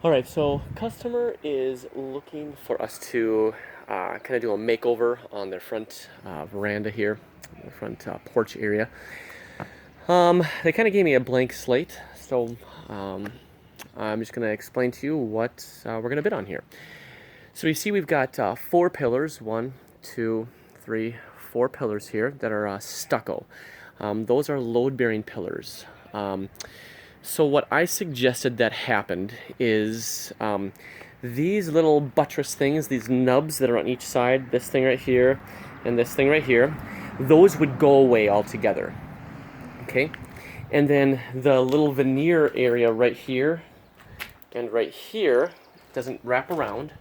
All right, so customer is looking for us to kind of do a makeover on their front veranda here, the front porch area. They kind of gave me a blank slate, so I'm just going to explain to you what we're going to bid on here. So you see we've got four pillars, one, two, three, four pillars here that are stucco. Those are load-bearing pillars. So what I suggested that happened is these little buttress things, these nubs that are on each side, this thing right here and this thing right here, those would go away altogether. Okay? And then the little veneer area right here and right here doesn't wrap around.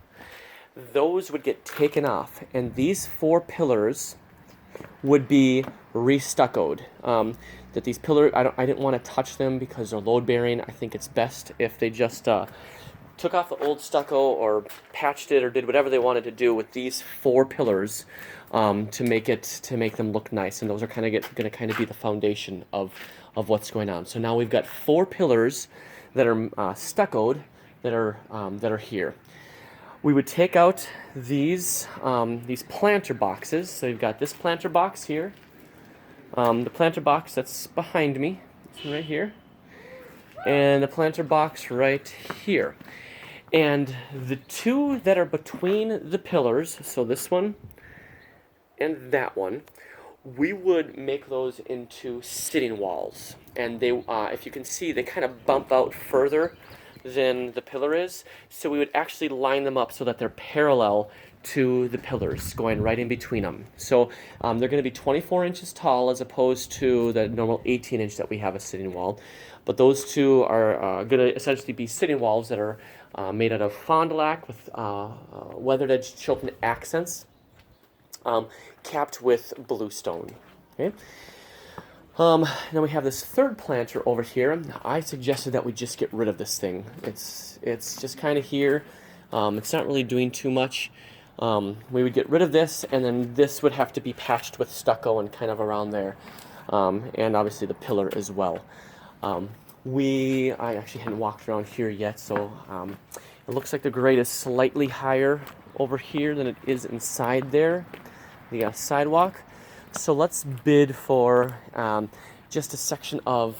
Those would get taken off, and these four pillars would be restuccoed. That these pillars, I didn't want to touch them because they're load bearing. I think it's best if they just took off the old stucco or patched it or did whatever they wanted to do with these four pillars to make them look nice. And those are going to kind of be the foundation of what's going on. So now we've got four pillars that are stuccoed that are here. We would take out these planter boxes. So you've got this planter box here. The planter box that's behind me, this one right here, and the planter box right here. And the two that are between the pillars, so this one and that one, we would make those into sitting walls. And they, if you can see, they kind of bump out further than the pillar is. So we would actually line them up so that they're parallel to the pillars, going right in between them. So they're going to be 24 inches tall as opposed to the normal 18 inch that we have a sitting wall. But those two are going to essentially be sitting walls that are made out of Fond du Lac with weathered edge Chilton accents, capped with bluestone. Okay. Now we have this third planter over here. I suggested that we just get rid of this thing. It's just kind of here. It's not really doing too much. We would get rid of this, and then this would have to be patched with stucco and kind of around there, and obviously the pillar as well. I actually hadn't walked around here yet, so it looks like the grade is slightly higher over here than it is inside there, the sidewalk. So let's bid for just a section of,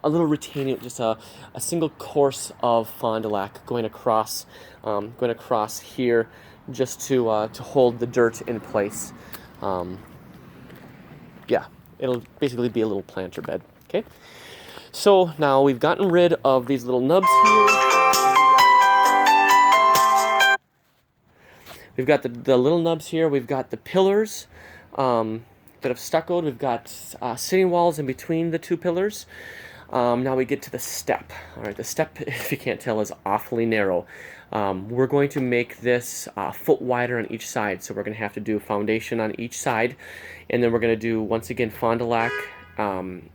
a little retaining, just a single course of Fond du Lac going across here, just to hold the dirt in place. Yeah, it'll basically be a little planter bed. Okay. So now we've gotten rid of these little nubs here. We've got the little nubs here. We've got the pillars that have stuccoed. We've got sitting walls in between the two pillars. Now we get to the step. All right, the step, if you can't tell, is awfully narrow. We're going to make this a foot wider on each side. So we're going to have to do foundation on each side. And then we're going to do, once again, Fond du Lac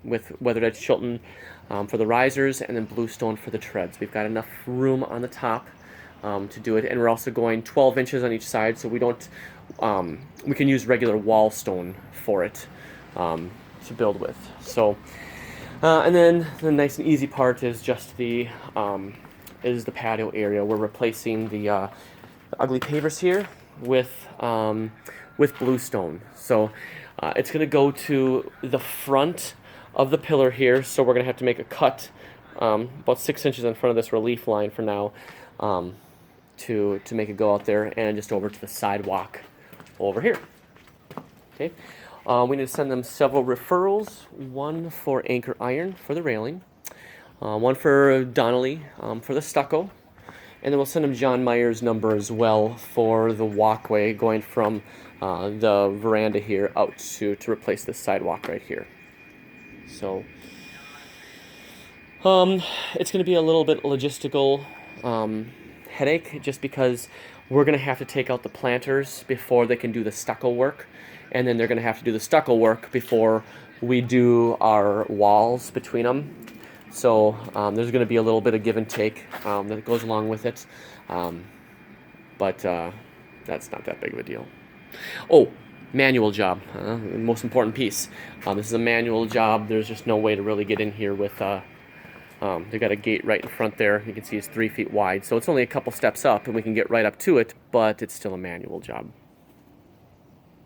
with weathered edge Chilton for the risers, and then bluestone for the treads. We've got enough room on the top to do it, and we're also going 12 inches on each side, so we don't we can use regular wall stone for it to build with. So and then the nice and easy part is just the patio area. We're replacing the ugly pavers here with bluestone. So it's going to go to the front of the pillar here, so we're going to have to make a cut about 6 inches in front of this relief line for now to make it go out there, and just over to the sidewalk over here. Okay, we need to send them several referrals, one for anchor iron for the railing, one for Donnelly for the stucco, and then we'll send them John Meier's number as well for the walkway going from the veranda here out to replace this sidewalk right here. So it's going to be a little bit logistical headache, just because we're going to have to take out the planters before they can do the stucco work, and then they're going to have to do the stucco work before we do our walls between them. So there's going to be a little bit of give and take that goes along with it, but that's not that big of a deal. Oh, manual job, the most important piece. This is a manual job. There's just no way to really get in here with They've got a gate right in front there. You can see it's 3 feet wide, so it's only a couple steps up, and we can get right up to it, but it's still a manual job.